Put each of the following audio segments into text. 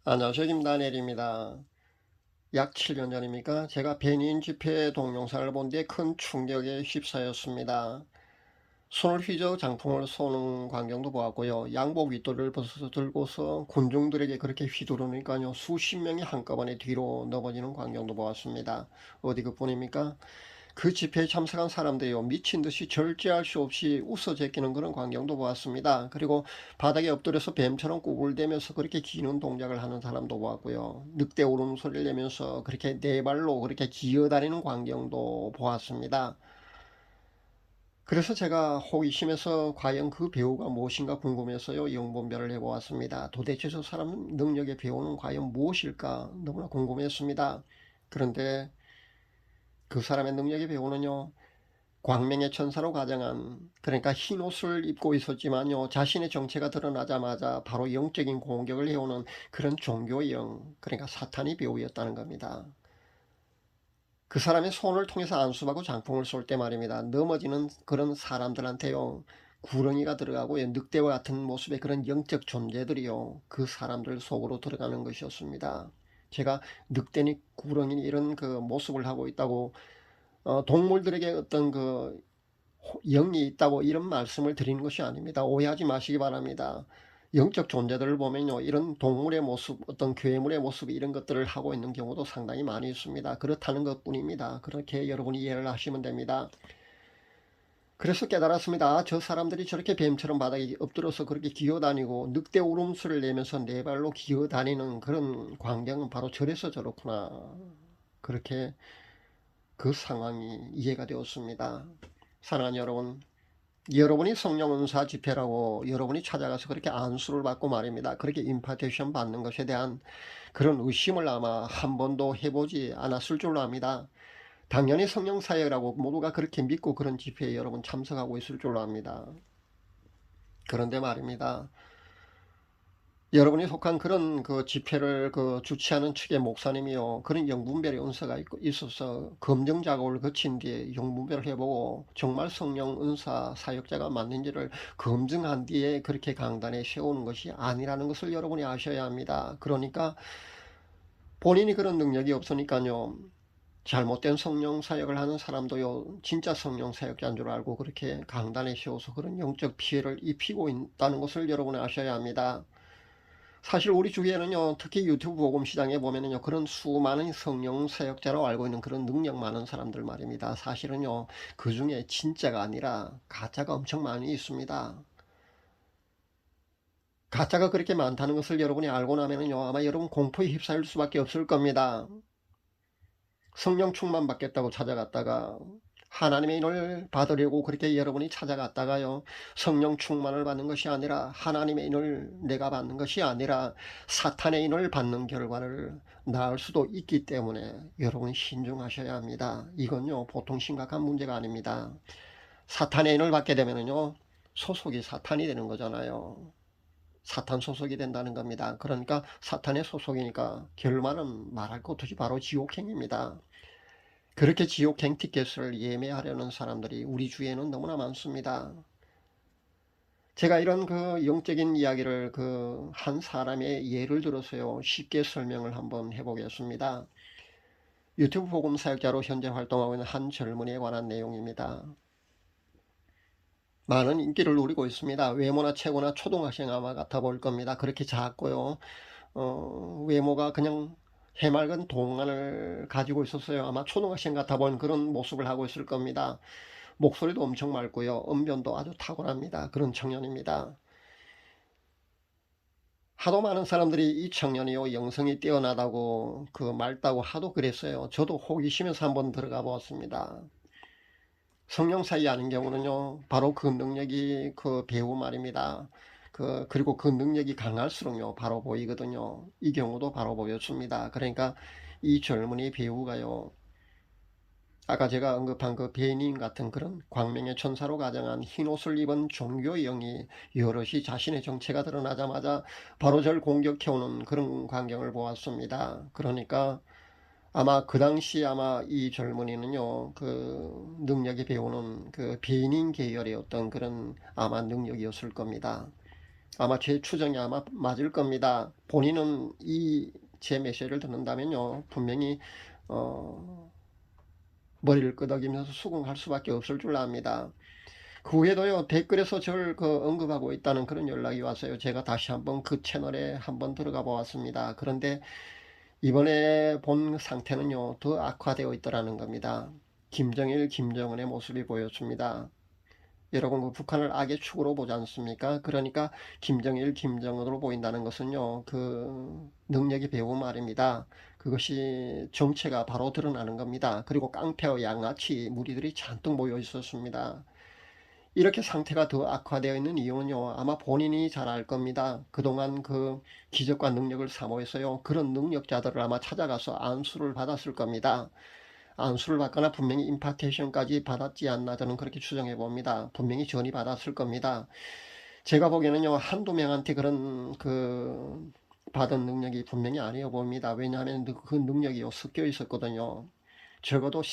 안녕하세요. 김다니엘입니다. 약 7년 전입니까? 제가 배민 집회 동영상을 본 뒤에 큰 충격에 휩싸였습니다. 손을 휘저 장풍을 쏘는 광경도 보았고요. 양복 윗도를 벗어서 들고서 군중들에게 그렇게 휘두르니까요. 수십 명이 한꺼번에 뒤로 넘어지는 광경도 보았습니다. 어디 그뿐입니까? 그 집회에 참석한 사람들이요, 미친 듯이 절제할 수 없이 웃어 제끼는 그런 광경도 보았습니다. 그리고 바닥에 엎드려서 뱀처럼 꾸불대면서 그렇게 기는 동작을 하는 사람도 보았고요. 늑대 울음소리를 내면서 그렇게 네 발로 그렇게 기어다니는 광경도 보았습니다. 그래서 제가 호기심에서 과연 그 배우가 무엇인가 궁금해서요, 영분별을 해보았습니다. 도대체 저 사람 능력의 배우는 과연 무엇일까 너무나 궁금했습니다. 그런데 그 사람의 능력의 배우는요, 광명의 천사로 가정한, 그러니까 흰 옷을 입고 있었지만요, 자신의 정체가 드러나자마자 바로 영적인 공격을 해오는 그런 종교의 영, 그러니까 사탄이 배우였다는 겁니다. 그 사람의 손을 통해서 안수받고 장풍을 쏠 때 말입니다, 넘어지는 그런 사람들한테요, 구렁이가 들어가고 늑대와 같은 모습의 그런 영적 존재들이요, 그 사람들 속으로 들어가는 것이었습니다. 제가 늑대니 구렁이니 이런 그 모습을 하고 있다고 동물들에게 어떤 그 영이 있다고 이런 말씀을 드리는 것이 아닙니다. 오해하지 마시기 바랍니다. 영적 존재들을 보면요, 이런 동물의 모습, 어떤 괴물의 모습, 이런 것들을 하고 있는 경우도 상당히 많이 있습니다. 그렇다는 것 뿐입니다. 그렇게 여러분이 이해를 하시면 됩니다. 그래서 깨달았습니다. 아, 저 사람들이 저렇게 뱀처럼 바닥에 엎드려서 그렇게 기어다니고 늑대 울음소리를 내면서 네 발로 기어다니는 그런 광경은 바로 저래서 저렇구나. 그렇게 그 상황이 이해가 되었습니다. 사랑하는 여러분, 여러분이 성령 은사 집회라고 여러분이 찾아가서 그렇게 안수를 받고 말입니다, 그렇게 임파테이션 받는 것에 대한 그런 의심을 아마 한 번도 해보지 않았을 줄로 압니다. 당연히 성령 사역이라고 모두가 그렇게 믿고 그런 집회에 여러분 참석하고 있을 줄로 압니다. 그런데 말입니다, 여러분이 속한 그런 그 집회를 그 주최하는 측의 목사님이요, 그런 영분별의 은사가 있어서 검증 작업을 거친 뒤에 영분별을 해보고 정말 성령 은사 사역자가 맞는지를 검증한 뒤에 그렇게 강단에 세우는 것이 아니라는 것을 여러분이 아셔야 합니다. 그러니까 본인이 그런 능력이 없으니까요, 잘못된 성령 사역을 하는 사람도요, 진짜 성령 사역자인 줄 알고 그렇게 강단에 세워서 그런 영적 피해를 입히고 있다는 것을 여러분이 아셔야 합니다. 사실 우리 주위에는요, 특히 유튜브 복음 시장에 보면은요, 그런 수많은 성령 사역자라고 알고 있는 그런 능력 많은 사람들 말입니다. 사실은요, 그 중에 진짜가 아니라 가짜가 엄청 많이 있습니다. 가짜가 그렇게 많다는 것을 여러분이 알고 나면은요, 아마 여러분 공포에 휩싸일 수밖에 없을 겁니다. 성령 충만 받겠다고 찾아갔다가 하나님의 인을 받으려고 그렇게 여러분이 찾아갔다가요, 성령 충만을 받는 것이 아니라 하나님의 인을 내가 받는 것이 아니라 사탄의 인을 받는 결과를 낳을 수도 있기 때문에 여러분 신중하셔야 합니다. 이건요, 보통 심각한 문제가 아닙니다. 사탄의 인을 받게 되면요, 소속이 사탄이 되는 거잖아요. 사탄 소속이 된다는 겁니다. 그러니까 사탄의 소속이니까 결말은 말할 것 없이 바로 지옥행입니다. 그렇게 지옥행 티켓을 예매하려는 사람들이 우리 주위에는 너무나 많습니다. 제가 이런 그 영적인 이야기를 그 한 사람의 예를 들어서요, 쉽게 설명을 한번 해보겠습니다. 유튜브 복음 사역자로 현재 활동하고 있는 한 젊은이에 관한 내용입니다. 많은 인기를 누리고 있습니다. 외모나 체구나 초등학생 아마 같아 보일 겁니다. 그렇게 작고요. 외모가 그냥 해맑은 동안을 가지고 있었어요. 아마 초등학생 같아 보이는 그런 모습을 하고 있을 겁니다. 목소리도 엄청 맑고요, 언변도 아주 탁월합니다. 그런 청년입니다. 하도 많은 사람들이 이 청년이요, 영성이 뛰어나다고 그 맑다고 하도 그랬어요. 저도 호기심에서 한번 들어가 보았습니다. 성령 사이 아는 경우는요, 바로 그 능력이 그 배우 말입니다. 그리고 그 능력이 강할수록요, 바로 보이거든요. 이 경우도 바로 보였습니다. 그러니까 이 젊은이 배우가요, 아까 제가 언급한 그 베닌 같은 그런 광명의 천사로 가정한 흰옷을 입은 종교의 영이 여럿이 자신의 정체가 드러나자마자 바로 절 공격해오는 그런 광경을 보았습니다. 그러니까 아마 그 당시 아마 이 젊은이는요, 그 능력이 배우는 그 베닌 계열의 어떤 그런 아마 능력이었을 겁니다. 아마 제 추정이 아마 맞을 겁니다. 본인은 이 제 메시지를 듣는다면요, 분명히 머리를 끄덕이면서 수긍할 수밖에 없을 줄 압니다. 그 후에도요, 댓글에서 저를 언급하고 있다는 그런 연락이 왔어요. 제가 다시 한번 그 채널에 한번 들어가 보았습니다. 그런데 이번에 본 상태는요, 더 악화되어 있더라는 겁니다. 김정일, 김정은의 모습이 보였습니다. 여러분, 그 북한을 악의 축으로 보지 않습니까? 그러니까 김정일, 김정은으로 보인다는 것은요, 그 능력이 배운 말입니다. 그것이 정체가 바로 드러나는 겁니다. 그리고 깡패와 양아치 무리들이 잔뜩 모여 있었습니다. 이렇게 상태가 더 악화되어 있는 이유는요, 아마 본인이 잘 알 겁니다. 그동안 그 기적과 능력을 사모해서요, 그런 능력자들을 아마 찾아가서 안수를 받았을 겁니다. 안수를 받거나 분명히 임파테이션까지 받았지 않나, 저는 그렇게 추정해 봅니다. 분명히 전이 받았을 겁니다. 제가 보기에는요, 한두 명한테 그런 받은 능력이 분명히 아니어 봅니다. 왜냐하면 그 능력이 섞여 있었거든요. 적어도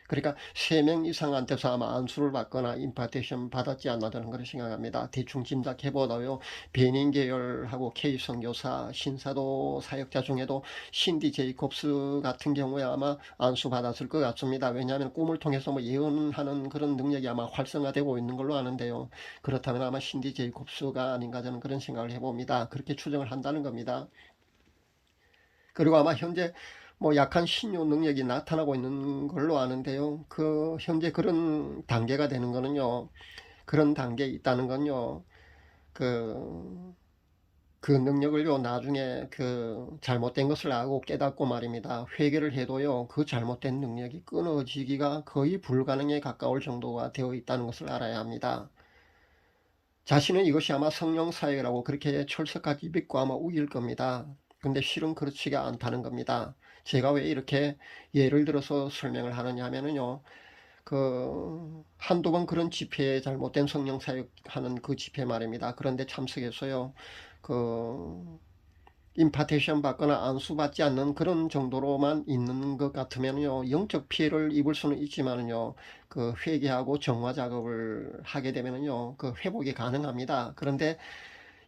그러니까 3명 이상한테서 아마 안수를 받거나 임파테이션 받았지 않나, 저는 그렇게 생각합니다. 대충 짐작해보다요, 베닌 계열하고 K 선교사, 신사도 사역자 중에도 신디 제이콥스 같은 경우에 아마 안수 받았을 것 같습니다. 왜냐하면 꿈을 통해서 뭐 예언하는 그런 능력이 아마 활성화되고 있는 걸로 아는데요. 그렇다면 아마 신디 제이콥스가 아닌가, 저는 그런 생각을 해봅니다. 그렇게 추정을 한다는 겁니다. 그리고 아마 현재 뭐 약한 신유 능력이 나타나고 있는 걸로 아는데요. 그 현재 그런 단계가 되는 거는요. 그런 단계에 있다는 건요. 그, 그 능력을요, 나중에 잘못된 것을 알고 깨닫고 말입니다. 회개를 해도요, 그 잘못된 능력이 끊어지기가 거의 불가능에 가까울 정도가 되어 있다는 것을 알아야 합니다. 자신은 이것이 아마 성령 사역이라고 그렇게 철석같이 믿고 아마 우길 겁니다. 근데 실은 그렇지가 않다는 겁니다. 제가 왜 이렇게 예를 들어서 설명을 하느냐 하면은요, 한두 번 그런 집회에 잘못된 성령 사역하는 그 집회 말입니다. 그런데 참석해서요, 그, 임파테이션 받거나 안수받지 않는 그런 정도로만 있는 것 같으면요, 영적 피해를 입을 수는 있지만은요, 회개하고 정화 작업을 하게 되면은요, 회복이 가능합니다. 그런데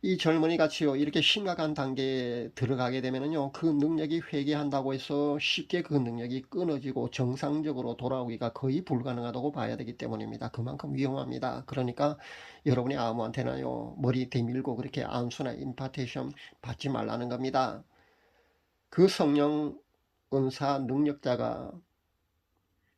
이 젊은이 같이요, 이렇게 심각한 단계에 들어가게 되면은요, 그 능력이 회개한다고 해서 쉽게 그 능력이 끊어지고 정상적으로 돌아오기가 거의 불가능하다고 봐야 되기 때문입니다. 그만큼 위험합니다. 그러니까 여러분이 아무한테나요, 머리 대밀고 그렇게 안수나 임파테이션 받지 말라는 겁니다. 그 성령 은사 능력자가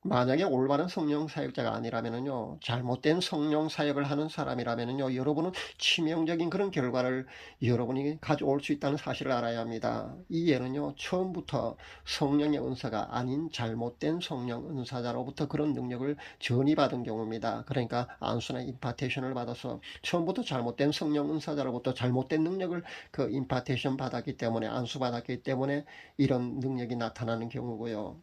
만약에 올바른 성령 사역자가 아니라면은요, 잘못된 성령 사역을 하는 사람이라면은요, 여러분은 치명적인 그런 결과를 여러분이 가져올 수 있다는 사실을 알아야 합니다. 이 예는요, 처음부터 성령의 은사가 아닌 잘못된 성령 은사자로부터 그런 능력을 전이받은 경우입니다. 그러니까 안수나 임파테이션을 받아서 처음부터 잘못된 성령 은사자로부터 잘못된 능력을 임파테이션 받았기 때문에, 안수 받았기 때문에 이런 능력이 나타나는 경우고요.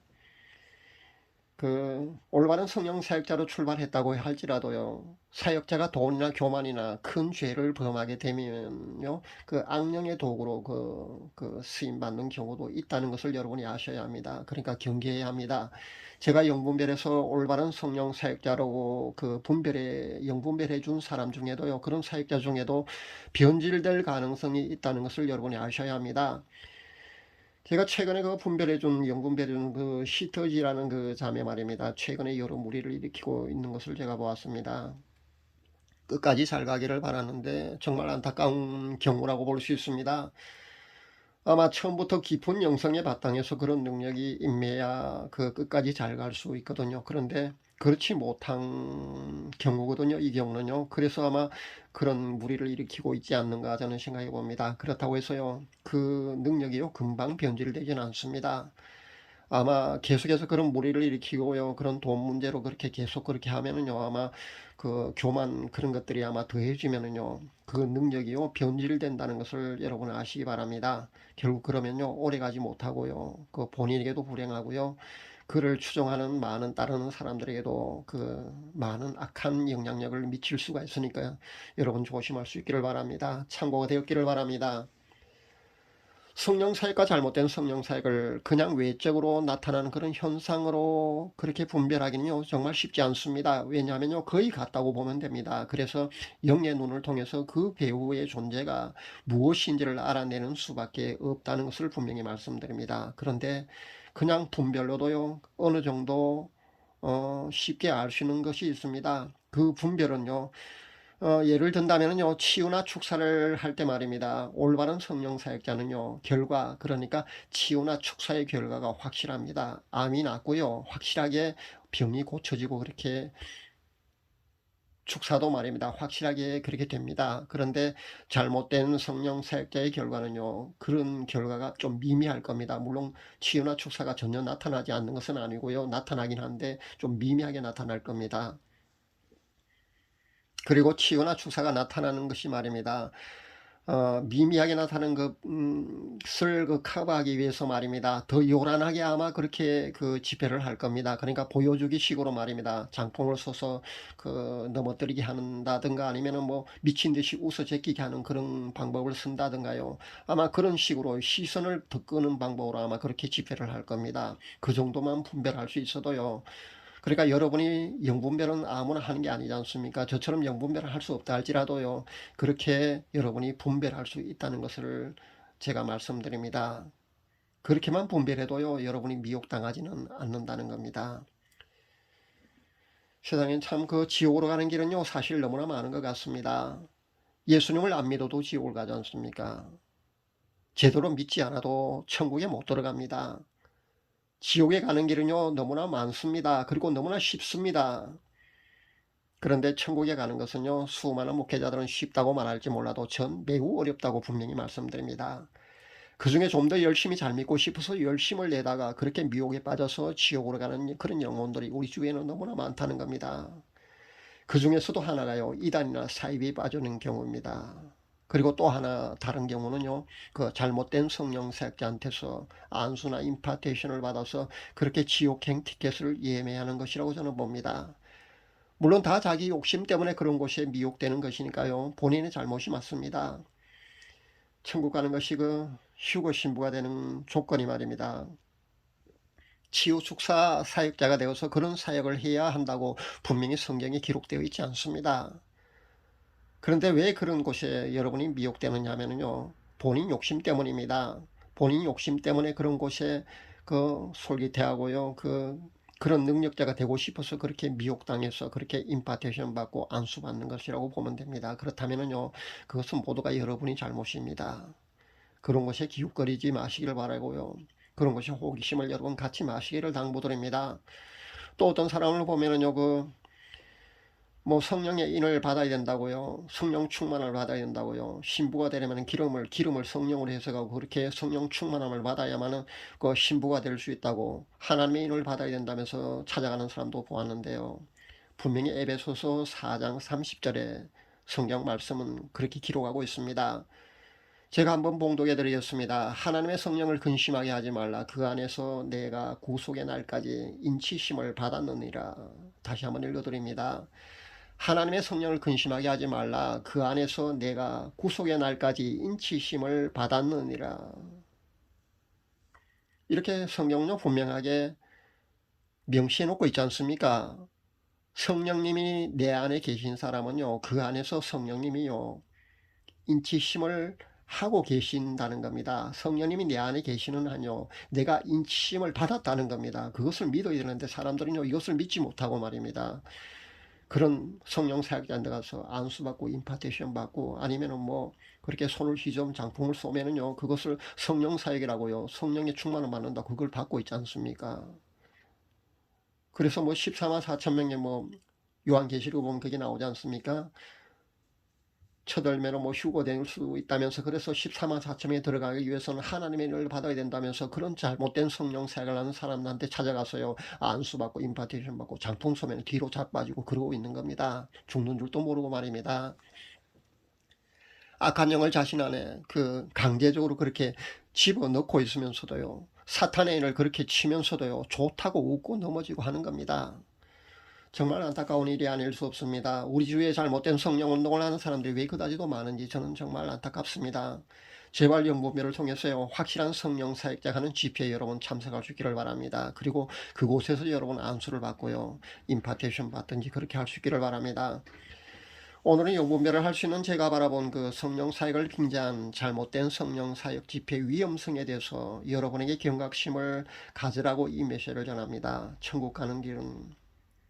올바른 성령 사역자로 출발했다고 할지라도요, 사역자가 돈이나 교만이나 큰 죄를 범하게 되면요, 악령의 도구로 쓰임받는 경우도 있다는 것을 여러분이 아셔야 합니다. 그러니까 경계해야 합니다. 제가 영분별해서 올바른 성령 사역자로 영분별해 준 사람 중에도요, 그런 사역자 중에도 변질될 가능성이 있다는 것을 여러분이 아셔야 합니다. 제가 최근에 분별해준, 영분별해준 시터지라는 자매 말입니다. 최근에 여러 무리를 일으키고 있는 것을 제가 보았습니다. 끝까지 잘 가기를 바라는데 정말 안타까운 경우라고 볼 수 있습니다. 아마 처음부터 깊은 영성의 바탕에서 그런 능력이 임해야 끝까지 잘 갈 수 있거든요. 그런데 그렇지 못한 경우거든요. 이 경우는요. 그래서 아마 그런 무리를 일으키고 있지 않는가 저는 생각해 봅니다. 그렇다고 해서요, 그 능력이요, 금방 변질되지는 않습니다. 아마 계속해서 그런 무리를 일으키고요, 그런 돈 문제로 그렇게 계속 그렇게 하면은요, 아마 교만 그런 것들이 아마 더해지면은요, 그 능력이요, 변질된다는 것을 여러분 아시기 바랍니다. 결국 그러면요, 오래 가지 못하고요, 본인에게도 불행하고요, 그를 추종하는 많은 따르는 사람들에게도 많은 악한 영향력을 미칠 수가 있으니까요, 여러분 조심할 수 있기를 바랍니다. 참고가 되었기를 바랍니다. 성령 사역과 잘못된 성령 사역을 그냥 외적으로 나타나는 그런 현상으로 그렇게 분별하기는요 정말 쉽지 않습니다. 왜냐하면요 거의 같다고 보면 됩니다. 그래서 영의 눈을 통해서 그 배우의 존재가 무엇인지를 알아내는 수밖에 없다는 것을 분명히 말씀드립니다. 그런데 그냥 분별로도요 어느 정도 쉽게 알 수 있는 것이 있습니다. 그 분별은요 예를 든다면요 치유나 축사를 할 때 말입니다. 올바른 성령 사역자는요 결과, 그러니까 치유나 축사의 결과가 확실합니다. 암이 낫고요 확실하게 병이 고쳐지고, 그렇게 축사도 말입니다 확실하게 그렇게 됩니다. 그런데 잘못된 성령 사역자의 결과는요 그런 결과가 좀 미미할 겁니다. 물론 치유나 축사가 전혀 나타나지 않는 것은 아니고요 나타나긴 한데 좀 미미하게 나타날 겁니다. 그리고 치유나 축사가 나타나는 것이 말입니다. 미미하게 나타나는 것을 커버하기 위해서 말입니다. 더 요란하게 아마 그렇게 집회를 할 겁니다. 그러니까 보여주기 식으로 말입니다. 장풍을 쏘서 넘어뜨리게 한다든가, 아니면은 뭐 미친 듯이 웃어 제끼게 하는 그런 방법을 쓴다든가요. 아마 그런 식으로 시선을 더 끄는 방법으로 아마 그렇게 집회를 할 겁니다. 그 정도만 분별할 수 있어도요. 그러니까 여러분이 영분별은 아무나 하는 게 아니지 않습니까? 저처럼 영분별을 할 수 없다 할지라도요, 그렇게 여러분이 분별할 수 있다는 것을 제가 말씀드립니다. 그렇게만 분별해도요 여러분이 미혹당하지는 않는다는 겁니다. 세상엔 참 지옥으로 가는 길은요 사실 너무나 많은 것 같습니다. 예수님을 안 믿어도 지옥을 가지 않습니까? 제대로 믿지 않아도 천국에 못 들어갑니다. 지옥에 가는 길은요 너무나 많습니다. 그리고 너무나 쉽습니다. 그런데 천국에 가는 것은요 수많은 목회자들은 쉽다고 말할지 몰라도 전 매우 어렵다고 분명히 말씀드립니다. 그 중에 좀 더 열심히 잘 믿고 싶어서 열심을 내다가 그렇게 미혹에 빠져서 지옥으로 가는 그런 영혼들이 우리 주위에는 너무나 많다는 겁니다. 그 중에서도 하나가요 이단이나 사입에 빠지는 경우입니다. 그리고 또 하나 다른 경우는요 잘못된 성령 사역자한테서 안수나 임파테이션을 받아서 그렇게 지옥행 티켓을 예매하는 것이라고 저는 봅니다. 물론 다 자기 욕심 때문에 그런 곳에 미혹되는 것이니까요 본인의 잘못이 맞습니다. 천국 가는 것이 휴거 신부가 되는 조건이 말입니다. 치유 축사 사역자가 되어서 그런 사역을 해야 한다고 분명히 성경에 기록되어 있지 않습니다. 그런데 왜 그런 곳에 여러분이 미혹되느냐 하면요 본인 욕심 때문입니다. 본인 욕심 때문에 그런 곳에 솔깃해하고요 그런 능력자가 되고 싶어서 그렇게 미혹당해서 그렇게 임파테이션 받고 안수받는 것이라고 보면 됩니다. 그렇다면요 그것은 모두가 여러분이 잘못입니다. 그런 것에 기웃거리지 마시기를 바라고요. 그런 것이 호기심을 여러분 갖지 마시기를 당부드립니다. 또 어떤 사람을 보면은요 뭐 성령의 인을 받아야 된다고요. 성령 충만을 받아야 된다고요. 신부가 되려면 기름을 성령으로 해석하고 그렇게 성령 충만함을 받아야만은 신부가 될 수 있다고 하나님의 인을 받아야 된다면서 찾아가는 사람도 보았는데요. 분명히 에베소서 4장 30절에 성경 말씀은 그렇게 기록하고 있습니다. 제가 한번 봉독해 드리겠습니다. 하나님의 성령을 근심하게 하지 말라. 그 안에서 내가 구속의 날까지 인치심을 받았느니라. 다시 한번 읽어드립니다. 하나님의 성령을 근심하게 하지 말라. 그 안에서 내가 구속의 날까지 인치심을 받았느니라. 이렇게 성경은 분명하게 명시해 놓고 있지 않습니까? 성령님이 내 안에 계신 사람은요 그 안에서 성령님이요 인치심을 하고 계신다는 겁니다. 성령님이 내 안에 계시는 한요 내가 인치심을 받았다는 겁니다. 그것을 믿어야 되는데 사람들은요 이것을 믿지 못하고 말입니다. 그런 성령 사역자한테 가서 안수받고 임파테이션 받고 아니면은 뭐 그렇게 손을 휘저으면 장풍을 쏘면은요 그것을 성령 사역이라고요 성령의 충만을 받는다 그걸 받고 있지 않습니까? 그래서 뭐 14만 4천 명의 뭐 요한계시록 보면 그게 나오지 않습니까? 첫 열매로 뭐 휴거될 수 있다면서 그래서 14만 4천명에 들어가기 위해서는 하나님의 은혜를 받아야 된다면서 그런 잘못된 성령 사역을 하는 사람들한테 찾아가서요 안수받고 임파테이션 받고 장풍 쏘면 뒤로 자빠지고 그러고 있는 겁니다. 죽는 줄도 모르고 말입니다. 악한 영을 자신 안에 강제적으로 그렇게 집어넣고 있으면서도요 사탄의 인을 그렇게 치면서도요 좋다고 웃고 넘어지고 하는 겁니다. 정말 안타까운 일이 아닐 수 없습니다. 우리 주위에 잘못된 성령 운동을 하는 사람들이 왜 그다지도 많은지 저는 정말 안타깝습니다. 재활연구비를 통해서요, 확실한 성령 사역자 하는 집회에 여러분 참석할 수 있기를 바랍니다. 그리고 그곳에서 여러분 안수를 받고요, 임파테이션 받든지 그렇게 할 수 있기를 바랍니다. 오늘은 연구별을 할 수 있는 제가 바라본 그 성령 사역을 빙자한 잘못된 성령 사역 집회 위험성에 대해서 여러분에게 경각심을 가지라고 이 메시지를 전합니다. 천국 가는 길은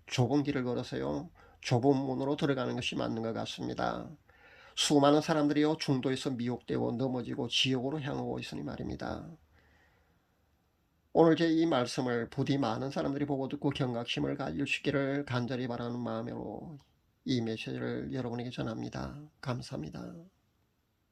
좁은 길을 걸어서요, 좁은 문으로 들어가는 것이 맞는 것 같습니다. 수많은 사람들이요, 중도에서 미혹되고 넘어지고 지옥으로 향하고 있으니 말입니다. 오늘 제 이 말씀을 부디 많은 사람들이 보고 듣고 경각심을 가질 수 있기를 간절히 바라는 마음으로 이 메시지를 여러분에게 전합니다. 감사합니다.